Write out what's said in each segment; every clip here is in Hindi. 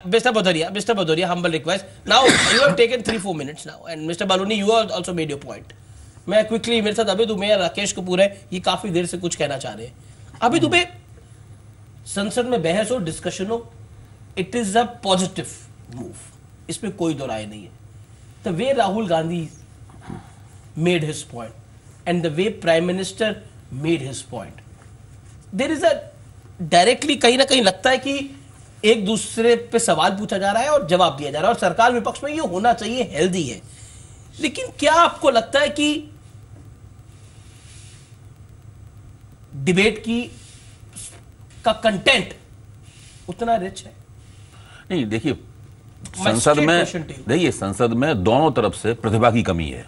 Mr. Bhadoria, humble request. Now you have taken 3-4 minutes now, and Mr. Baluni, you have also made your point. मैं क्विकली, मेरे साथ अभी दुबे राकेश कपूर है, ये काफी देर से कुछ कहना चाह रहे हैं. अभी दुबे संसद में बहस हो, डिस्कशन हो, it is a positive move, इसमें कोई दो राय नहीं है. The way Rahul Gandhi made his point and the way prime minister made his point, there is a directly कहीं ना कहीं लगता है कि एक दूसरे पे सवाल पूछा जा रहा है और जवाब दिया जा रहा है, और सरकार विपक्ष में ये होना चाहिए, हेल्दी है. लेकिन क्या आपको लगता है कि डिबेट का कंटेंट उतना रिच है? नहीं, देखिए संसद में दोनों तरफ से प्रतिभा की कमी है.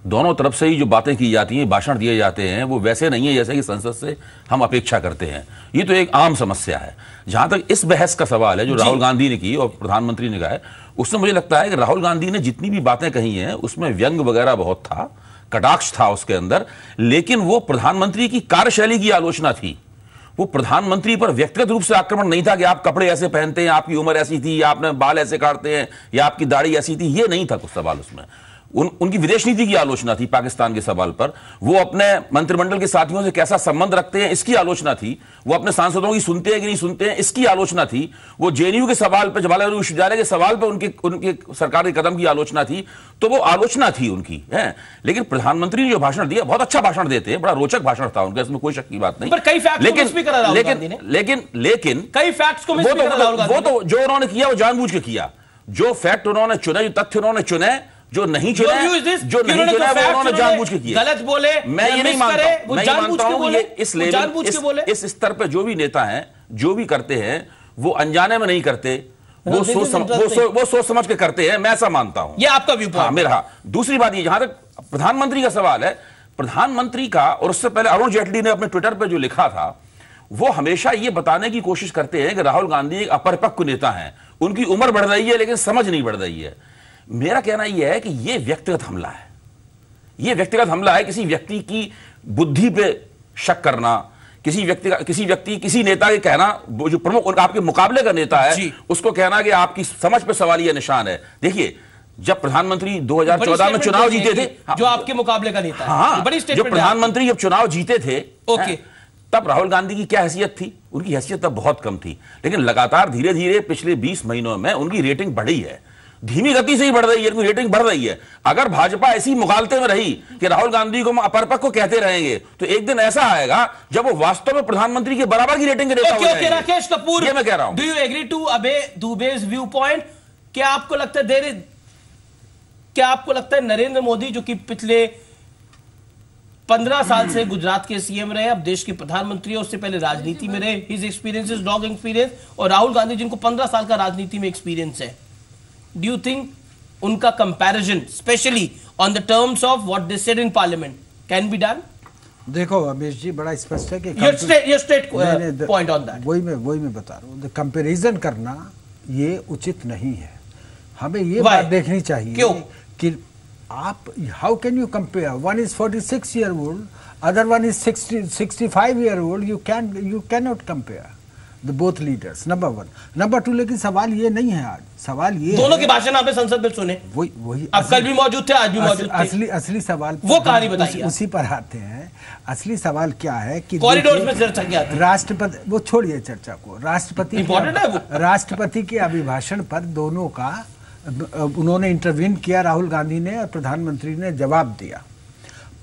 दोनों तरफ से ही जो बातें की जाती हैं, भाषण दिए जाते हैं, वो वैसे नहीं है जैसे कि संसद से हम अपेक्षा करते हैं. ये तो एक आम समस्या है. जहां तक इस बहस का सवाल है जो राहुल गांधी ने की और प्रधानमंत्री ने कहा है, उसमें मुझे लगता है कि राहुल गांधी ने जितनी भी बातें कही हैं उसमें व्यंग वगैरह बहुत था, कटाक्ष था उसके अंदर, लेकिन वो प्रधानमंत्री की कार्यशैली की आलोचना थी. वो प्रधानमंत्री पर व्यक्तिगत रूप से आक्रमण नहीं था कि आप कपड़े ऐसे पहनते हैं, आपकी उम्र ऐसी थी, या आपने बाल ऐसे काटते हैं, या आपकी दाढ़ी ऐसी थी. ये नहीं था कुछ सवाल उसमें. उनकी विदेश नीति की आलोचना थी पाकिस्तान के सवाल पर. वो अपने मंत्रिमंडल के साथियों से कैसा संबंध रखते हैं इसकी आलोचना थी. वो अपने सांसदों की सुनते हैं कि नहीं सुनते हैं इसकी आलोचना थी. वो जेएनयू के सवाल पर, जवाहरलाल नेहरू विश्वविद्यालय के सवाल पर उनके सरकार के कदम की आलोचना थी. तो वो आलोचना थी उनकी है. लेकिन प्रधानमंत्री ने जो भाषण दिया, बहुत अच्छा भाषण देते हैं, बड़ा रोचक भाषण था उनका, इसमें कोई शक की बात नहीं. लेकिन कई फैक्ट्स को वो तो जो उन्होंने किया वो जानबूझ के किया. जो फैक्ट उन्होंने चुने, जो तथ्य उन्होंने चुने, जो नहीं चुना वो उन्होंने जानबूझ के किया. गलत बोले, मैं ये नहीं मानता हूं कि इस लेवल, इस स्तर पे जो भी नेता हैं, जो भी करते हैं, वो अनजाने में नहीं करते, वो सोच समझ के करते हैं. मैं ऐसा मानता हूं. ये आपका व्यू पॉइंट. मेरा दूसरी बात ये, जहां तक प्रधानमंत्री का सवाल है, प्रधानमंत्री का, और उससे पहले अरुण जेटली ने अपने ट्विटर पर जो लिखा था, वो हमेशा ये बताने की कोशिश करते हैं कि राहुल गांधी एक अपरिपक्व नेता हैं, उनकी उम्र बढ़ रही है लेकिन समझ नहीं बढ़ रही है. मेरा कहना यह है कि यह व्यक्तिगत हमला है. यह व्यक्तिगत हमला है. किसी व्यक्ति की बुद्धि पे शक करना, किसी नेता के कहना, जो प्रमुख आपके मुकाबले का नेता है, उसको कहना कि आपकी समझ पे सवालिया निशान है. देखिए, जब प्रधानमंत्री 2014 में चुनाव जीते थे, जो आपके मुकाबले का नेता है, बड़ी जो प्रधानमंत्री जब चुनाव जीते थे, तब राहुल गांधी की क्या हैसियत थी? उनकी हैसियत तब बहुत कम थी. लेकिन लगातार धीरे धीरे पिछले 20 महीनों में उनकी रेटिंग बढ़ी है. धीमी गति से ही बढ़ रही है, उनकी रेटिंग बढ़ रही है. अगर भाजपा ऐसी मुगालते में रही कि राहुल गांधी को अपरिपक्व कहते रहेंगे, तो एक दिन ऐसा आएगा जब वो वास्तव में प्रधानमंत्री के बराबर की रेटिंग के नेता हो जाएंगे. राकेश कपूर, ये मैं कह रहा हूं. Do you agree to Abhay Dubey's viewpoint? क्या आपको लगता है नरेंद्र मोदी, जो कि पिछले 15 साल से गुजरात के सीएम रहे, अब देश के प्रधानमंत्री, उससे पहले राजनीति में रहे, his experience is long experience, और राहुल गांधी जिनको 15 साल का राजनीति में एक्सपीरियंस है, डू यू थिंक उनका comparison, specially on the terms of what they said in parliament, can be done? देखो अमेश जी, बड़ा स्पष्ट है कि your state point on that. वही मैं बता रहा हूं. कंपैरिजन करना ये उचित नहीं है. हमें ये बात देखनी चाहिए. क्यों? कि आप, how can you compare? One is 46 year old, other one is 65 year old. You can not compare the both leaders. Number 1. Number 2, लेकिन सवाल ये नहीं है. आज सवाल ये दोनों के भाषण आपने संसद में सुने, वही अब कल भी मौजूद थे, आज भी मौजूद थे. असली सवाल वो कहानी बताइए. उसी पर आते हैं. असली सवाल क्या है कि कॉरिडोर में चर्चा क्या थी? राष्ट्रपति, वो छोड़िए चर्चा को, राष्ट्रपति के अभिभाषण पर दोनों का उन्होंने इंटरवीन किया, राहुल गांधी ने और प्रधानमंत्री ने जवाब दिया.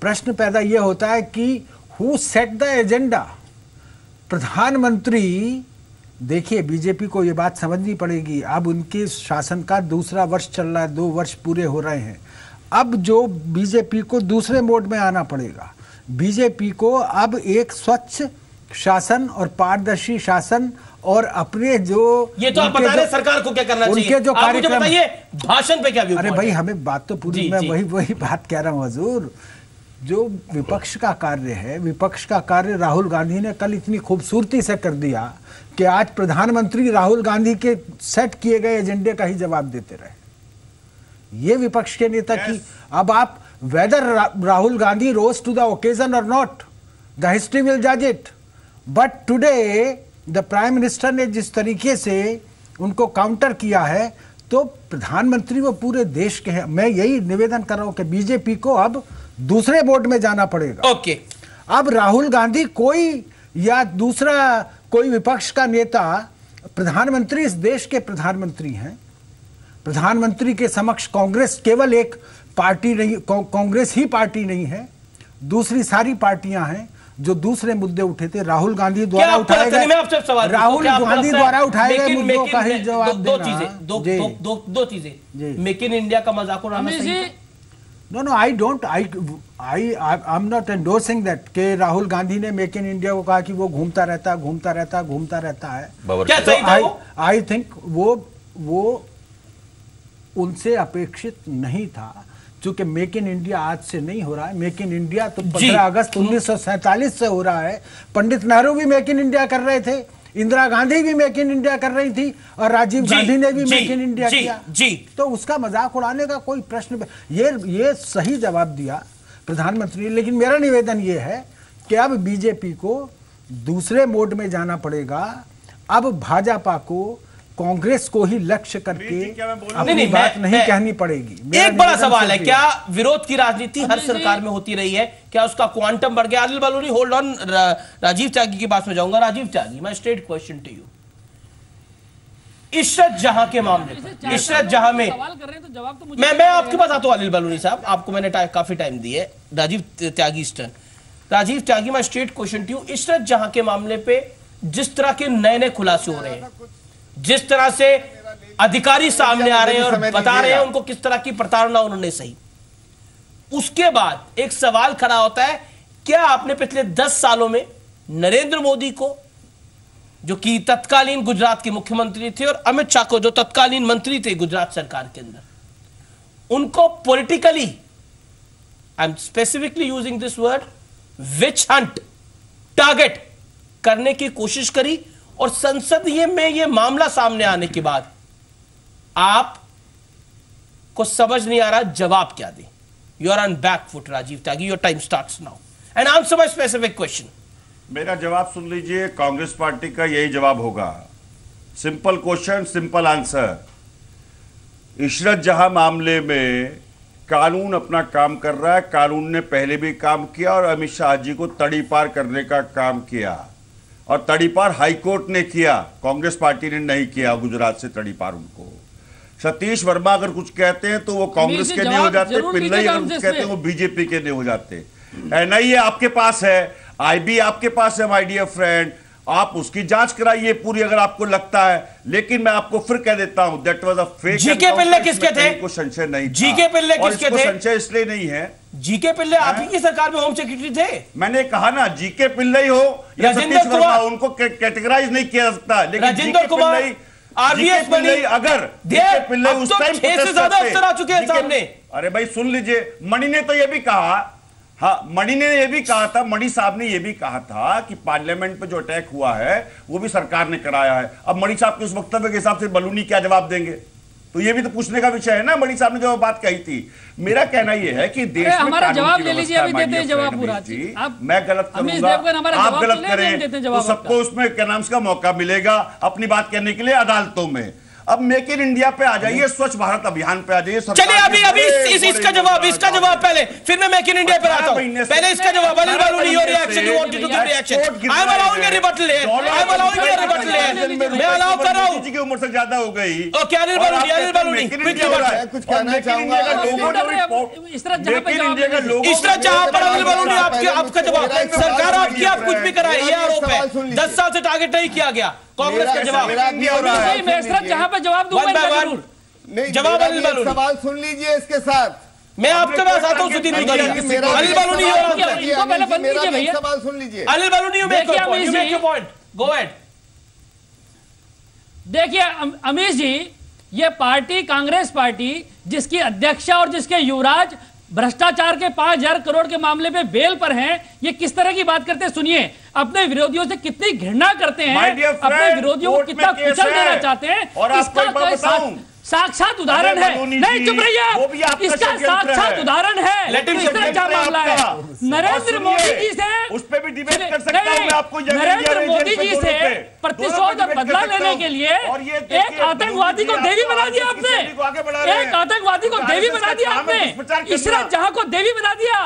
प्रश्न पैदा यह होता है कि हु सेट द एजेंडा? प्रधानमंत्री, देखिए बीजेपी को यह बात समझनी पड़ेगी. अब उनके शासन का दूसरा वर्ष चल रहा है, 2 वर्ष पूरे हो रहे हैं. अब जो बीजेपी को दूसरे मोड में आना पड़ेगा. बीजेपी को अब एक स्वच्छ शासन और पारदर्शी शासन, और अपने जो, ये तो आप बता रहे सरकार को क्या करना चाहिए, उनके जो कार्यक्रम, बताइए भाषण पे क्या व्यू? अरे भाई, हमें बात तो पूरी, मैं वही बात कह रहा हूं हजूर. जो विपक्ष का कार्य है, विपक्ष का कार्य राहुल गांधी ने कल इतनी खूबसूरती से कर दिया कि आज प्रधानमंत्री राहुल गांधी के सेट किए गए एजेंडे का ही जवाब देते रहे. ये विपक्ष के नेता की, अब आप, whether Rahul Gandhi rose to the occasion और नॉट, द हिस्ट्री विल जज it. But today the prime minister ने जिस तरीके से उनको काउंटर किया है, तो प्रधानमंत्री वो पूरे देश के हैं। मैं यही निवेदन कर रहा हूं कि बीजेपी को अब दूसरे मोड में जाना पड़ेगा। ओके, अब राहुल गांधी कोई या दूसरा कोई विपक्ष का नेता, प्रधानमंत्री इस देश के प्रधानमंत्री हैं। प्रधानमंत्री के समक्ष कांग्रेस केवल एक पार्टी नहीं, कांग्रेस ही पार्टी नहीं है, दूसरी सारी पार्टियां हैं जो दूसरे मुद्दे उठे थे। राहुल गांधी द्वारा उठाए गए, राहुल गांधी द्वारा उठाए गए मुद्दों का ही जवाब देना। दो चीजें, मेक इन इंडिया का मजाक उड़ाना सही है? No, I'm not endorsing that कि राहुल गांधी ने मेक इन इंडिया को कहा कि वो घूमता रहता है। क्या सही था वो? I think वो उनसे अपेक्षित नहीं था, क्योंकि मेक इन इंडिया आज से नहीं हो रहा है। मेक इन इंडिया तो 15 अगस्त 1947 से हो रहा है। पंडित नेहरू भी मेक इन इंडिया कर रहे थे, इंदिरा गांधी भी मेक इन इंडिया कर रही थी, और राजीव गांधी ने भी मेक इन इंडिया किया। तो उसका मजाक उड़ाने का कोई प्रश्न, ये सही जवाब दिया प्रधानमंत्री ने। लेकिन मेरा निवेदन ये है कि अब बीजेपी को दूसरे मोड में जाना पड़ेगा। अब भाजपा को, कांग्रेस को ही लक्ष्य करके अपनी बात नहीं कहनी पड़ेगी। एक बड़ा सवाल है, क्या विरोध की राजनीति हर सरकार में होती रही है? क्या उसका क्वांटम बढ़ गया? अनिल बलूनी, होल्ड ऑन, राजीव त्यागी के पास में जाऊंगा। Rajiv Tyagi, my straight question to you, Ishrat Jahan के मामले पर, इशरत जहां में सवाल कर रहे हैं तो जवाब तो मुझे, मैं आपके पास आता हूं अनिल बलूनी साहब, आपको मैंने काफी टाइम दी है। Rajiv Tyagi stern, Rajiv Tyagi, my straight question to you, Ishrat Jahan के मामले पे जिस तरह के नए खुलासे हो रहे हैं, जिस तरह से अधिकारी सामने आ रहे हैं और बता रहे हैं उनको किस तरह की प्रताड़ना उन्होंने सही, उसके बाद एक सवाल खड़ा होता है, क्या आपने पिछले 10 सालों में नरेंद्र मोदी को, जो कि तत्कालीन गुजरात के मुख्यमंत्री थे, और अमित शाह को, जो तत्कालीन मंत्री थे गुजरात सरकार के अंदर, उनको politically, I am specifically using this word, witch hunt, target करने की कोशिश करी? और संसद में ये मामला सामने आने के बाद आप को समझ नहीं आ रहा जवाब क्या दे? You are on back foot Rajiv Tyagi, your time starts now and answer my specific question. मेरा जवाब सुन लीजिए, कांग्रेस पार्टी का यही जवाब होगा। Simple question, simple answer. Ishrat जहां मामले में कानून अपना काम कर रहा है, कानून ने पहले भी काम किया और अमित शाह जी को तड़ीपार करने का काम किया, और तड़ीपार हाईकोर्ट ने किया, कांग्रेस पार्टी ने नहीं किया गुजरात से तड़ीपार उनको। सतीश वर्मा अगर कुछ कहते हैं तो वो कांग्रेस के नहीं हो जाते, पिल्लई अगर कुछ कहते हैं वो बीजेपी के नहीं हो जाते। एनआईए आपके पास है, आईबी आपके पास है माय डियर फ्रेंड, आप उसकी जांच कराइए पूरी अगर आपको लगता है। लेकिन मैं आपको फिर कह देता हूं, that was a fake. G K Pillai किसके थे? को संशय नहीं, जीके पिल्ले किसके थे? संशय इसलिए नहीं है, जीके पिल्ले आप ही की सरकार में होम सेक्रेटरी थे। मैंने कहा ना, जीके पिल्ले हो या सतीश वर्मा, उनको कैटेगराइज नहीं किया जा सकता। लेकिन राजेंद्र कुमार, आरबीएस मनी, अगर जीके पिल्ले उस टाइम 6 से ज्यादा अफसर आ चुके हैं सामने। अरे भाई सुन लीजिए, मणि ने तो यह भी कहा, हाँ मणि ने यह भी कहा था, मणि साहब ने यह भी कहा था कि पार्लियामेंट पे जो अटैक हुआ है वो भी सरकार ने कराया है। अब मणि साहब के उस वक्तव्य के हिसाब से बलूनी क्या जवाब देंगे? तो ये भी तो पूछने का विषय है ना। मणि साहब ने जो बात कही थी, मेरा कहना यह है कि देश में हमारा जवाब ले लीजिए, अभी देते हैं जवाब पूरा। मैं गलत करूंगा, आप गलत करें तो सबको उसमें क्या नाम का मौका मिलेगा अपनी बात कहने के लिए अदालतों में। अब मेक इन इंडिया पे आ जाइए, स्वच्छ भारत अभियान पे आ जाइए। चलिए अभी इसका जवाब पहले, फिर मैं मेक इन इंडिया पे आता हूं। पहले इसका जवाब, Anil Baluni, your reaction, you wanted to give reaction. I am allowing a rebuttal here, I am allowing a rebuttal here, मैं अलाउ कर रहा हूं। जी की उम्र से ज्यादा हो गई। ओके अनिल बलूनी कुछ कहना चाहूंगा। इशरत जहां पर, अनिल बलूनी आपका जवाब, सरकार आपकी, आप कुछ भी कराए, ये आरोप है। 10 साल से टारगेट नहीं किया गया, कांग्रेस का जवाब जहां पर जवाब दूंगा जवाब अनिल बलूनी। सवाल सुन लीजिए इसके साथ, मैं आपके पास आता हूं। सुधीर गुजरिया, अनिल बलूनी, इनको पहले बंद कीजिए भैया। सवाल सुन लीजिए। Anil Baluni, you make your point, go ahead. देखिए अमीश जी, ये पार्टी कांग्रेस पार्टी जिसकी अध्यक्षा और जिसके युवराज भ्रष्टाचार के 5,000 करोड़ के मामले पे बेल पर हैं, ये किस तरह की बात करते हैं? सुनिए, अपने विरोधियों से कितनी घृणा करते हैं, अपने विरोधियों को कितना कुचल देना चाहते हैं, इसका कोई साक्षात उदाहरण है। नहीं चुप रहिए आप, इसका साक्षात उदाहरण है। इस तरह क्या मामला है नरेंद्र मोदी जी से, उस पे भी डिबेट कर सकता हूं मैं आपको। नरेंद्र मोदी जी से प्रतिशोध और बदला लेने के लिए एक आतंकवादी को देवी बना दिया आपने, एक आतंकवादी को देवी बना दिया आपने, इशरत जहां को देवी बना दिया।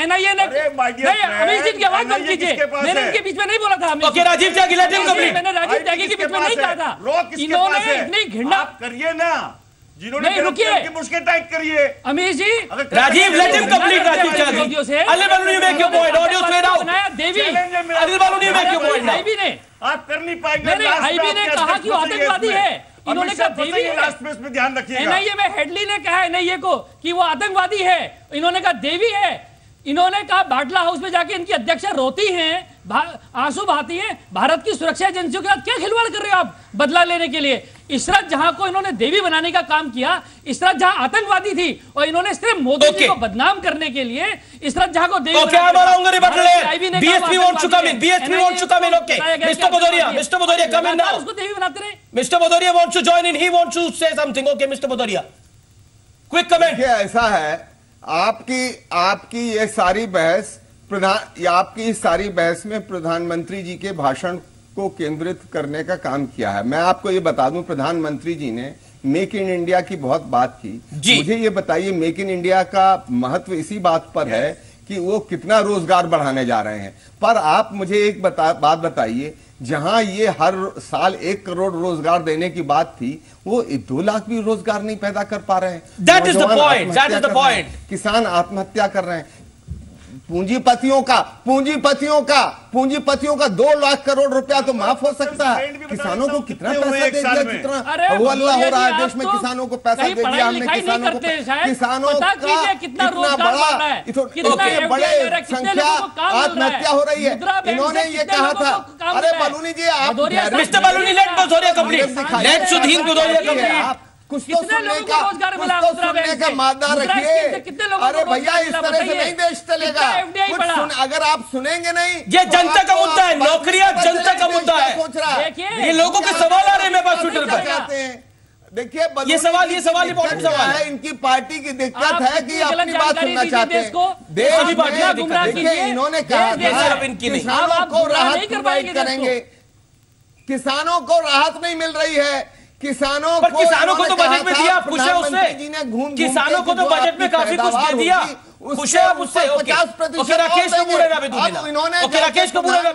एनआईए ने अमित जी की आवाज बंद कीजिए, मैंने इनके बीच में नहीं बोला था। राजीव त्यागी, मैंने राजीव त्यागी के बीच में नहीं कहा था। इन्होंने इतनी घृणा करिए ना, जिन्होंने नहीं रुकिए, मुश्किल टाइप करिए Amir ji. Rajiv let him complete. Rajiv Tyagi, Anil Baluni make your point, audio straight out. देवी Anil Baluni make your point. I B ने, आप कर नहीं पाएंगे। नहीं आईबी ने कहा कि वो आतंकवादी है, इन्होंने कहा देवी है। लास्ट में ध्यान रखिएगा। एनआईए में हेडली ने कहा एनआईए को कि वो आतंकवादी है, इन्होंने कहा देवी है। इन्होंने कहा बाटला हाउस में जाके इनकी अध्यक्षा रोती हैं, आंसू बहाती हैं। भारत की सुरक्षा एजेंसियों के साथ क्या खिलवाड़ कर रहे हो आप बदला लेने के लिए? इशरत जहां को इन्होंने देवी बनाने का काम किया, इशरत जहां आतंकवादी थी और इन्होंने सिर्फ मोदी जी को बदनाम करने के लिए इशरत जहां को देवी BSP wants to come in. BSP wants to come in. Okay, Mr. Bhadoria, come in now. उसको देवी बनाते रहे। Mr. Bhadoria wants to join in. He wants to say something. Okay, Mr. Bhadoria, quick comment. ऐसा है, आपकी ये सारी बहस आपकी इस सारी बहस में प्रधानमंत्री जी के भाषण को केंद्रित करने का काम किया है। मैं आपको ये बता दूं, प्रधानमंत्री जी ने मेक इन इंडिया की बहुत बात की। मुझे ये बताइए, मेक इन इंडिया का महत्व इसी बात पर है कि वो कितना रोजगार बढ़ाने जा रहे हैं। पर आप मुझे एक बात बताइए, जहां ये हर साल 1 करोड़ रोजगार देने की बात थी, वो 2 लाख भी रोजगार नहीं पैदा कर पा रहे हैं। That is the point. That is the point. किसान आत्महत्या कर रहे हैं। पूंजीपतियों का 2 लाख करोड़ रुपया तो माफ हो सकता है। किसानों को कितना पैसा दे दिया, कितना हवाला हो रहा है देश में। किसानों को पैसा दे दिया हमने, किसानों का कितना बड़े संख्या आत्महत्या हो रही है। इन्होंने ये कहा था, अरे बालूनी जी आप mister Baluni let Bhadauria complete, let Sudhir Bhadauria complete. कुछ तो सुनने का मादा रखिए। अरे भैया इस तरह से नहीं देश चलेगा। अगर आप सुनेंगे नहीं, ये जनता का मुद्दा है, नौकरियां जनता का मुद्दा है। सोच रहा है ये लोगों के सवाल आ रहे हैं मेरे पास ट्विटर पर। देखिए ये सवाल इंपॉर्टेंट सवाल है। इनकी पार्टी की दिक्कत है कि अपनी बात सुनना चाहते हैं। देखिए इन्होंने कहा किसानों को राहत प्रोवाइड करेंगे, किसानों को राहत नहीं मिल रही है। किसानों को तो बजट में दिया, पूछे उससे। किसानों को तो बजट में काफी कुछ दे दिया, पूछे आप उससे। 50% राकेश कपूर है ना, राकेश कपूर है ना।